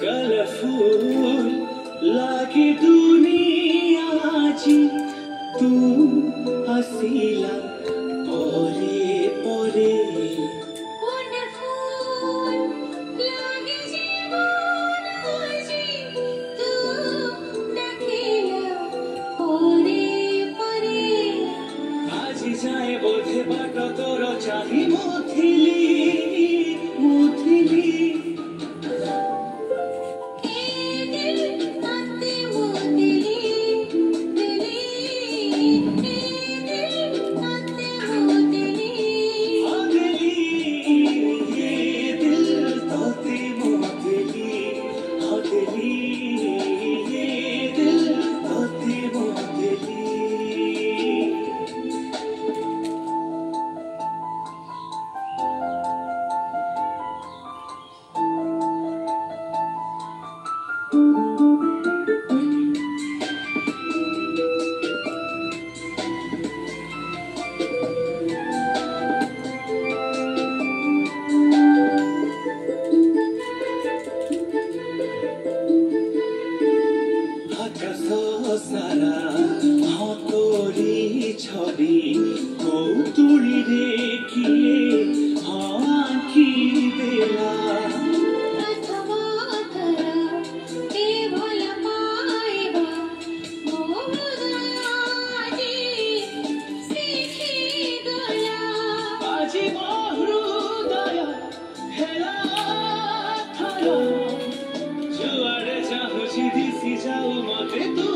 colourful लागे दुनिया जी तू हसीला परे परे जाए बोधे बाट तोर चाही मुथिली मुथिली सारा हतोरी छवि कौतुरी रेखिए आँखी बेला আজি হৃদয় হেলা থালা जुआड़े चाहूँ दिसी जाऊ मते तू